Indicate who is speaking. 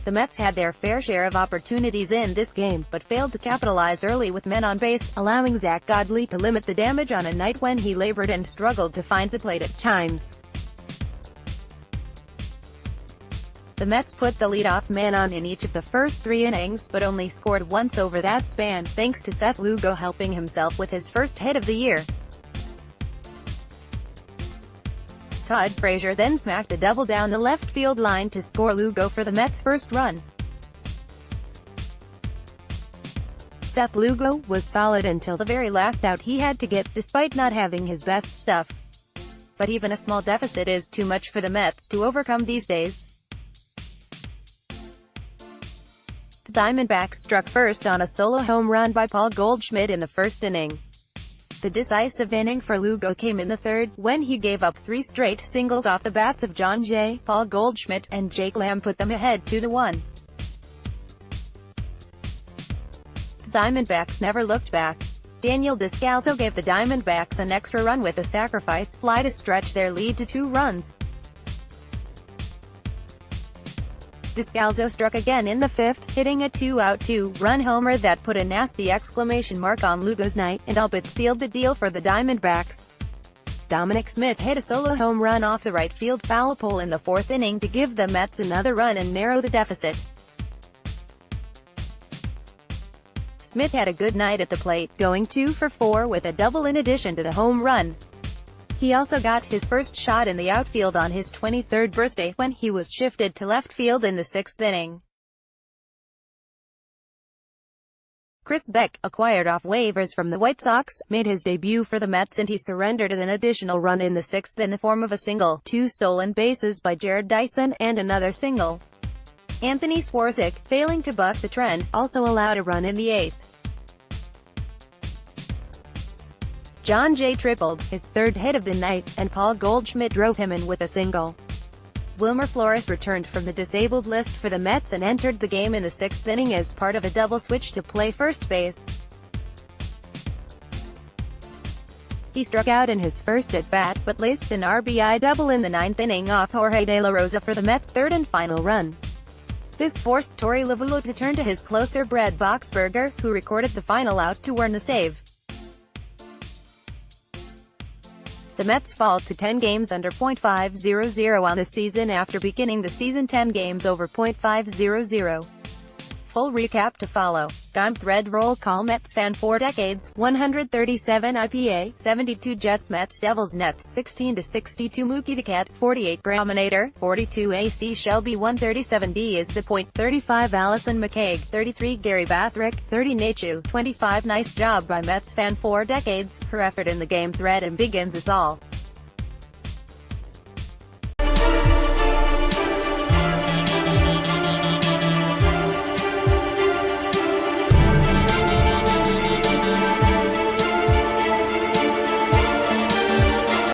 Speaker 1: The Mets had their fair share of opportunities in this game, but failed to capitalize early with men on base, allowing Zack Godley to limit the damage on a night when he labored and struggled to find the plate at times. The Mets put the leadoff man on in each of the first 3 innings, but only scored once over that span, thanks to Seth Lugo helping himself with his first hit of the year. Todd Frazier then smacked a double down the left field line to score Lugo for the Mets' first run. Seth Lugo was solid until the very last out he had to get, despite not having his best stuff. But even a small deficit is too much for the Mets to overcome these days. The Diamondbacks struck first on a solo home run by Paul Goldschmidt in the first inning. The decisive inning for Lugo came in the third, when he gave up 3 straight singles off the bats of John Jay, Paul Goldschmidt, and Jake Lamb, put them ahead 2-1. The Diamondbacks never looked back. Daniel Descalso gave the Diamondbacks an extra run with a sacrifice fly to stretch their lead to 2 runs. Descalso struck again in the 5th, hitting a 2-out 2-run homer that put a nasty exclamation mark on Lugo's night, and all but sealed the deal for the Diamondbacks. Dominic Smith hit a solo home run off the right field foul pole in the 4th inning to give the Mets another run and narrow the deficit. Smith had a good night at the plate, going 2 for 4 with a double in addition to the home run. He also got his first shot in the outfield on his 23rd birthday, when he was shifted to left field in the 6th inning. Chris Beck, acquired off waivers from the White Sox, made his debut for the Mets, and he surrendered an additional run in the 6th in the form of a single, 2 stolen bases by Jared Dyson, and another single. Anthony Swarzak, failing to buck the trend, also allowed a run in the 8th. John Jay tripled, his 3rd hit of the night, and Paul Goldschmidt drove him in with a single. Wilmer Flores returned from the disabled list for the Mets and entered the game in the 6th inning as part of a double switch to play first base. He struck out in his first at-bat, but laced an RBI double in the 9th inning off Jorge De La Rosa for the Mets' 3rd and final run. This forced Torey Lovullo to turn to his closer Brad Boxberger, who recorded the final out to earn the save. The Mets fall to 10 games under .500 on the season after beginning the season 10 games over .500. Full recap to follow. Time thread roll call Mets fan 4 decades, 137 IPA, 72 Jets Mets Devils Nets 16-62 Mookie the Cat, 48 Graminator, 42 AC Shelby 137D is the point, 35 Allison McCaig, 33 Gary Bathrick, 30 Nachu, 25 Nice job by Mets fan 4 decades, her effort in the game thread and begins us all.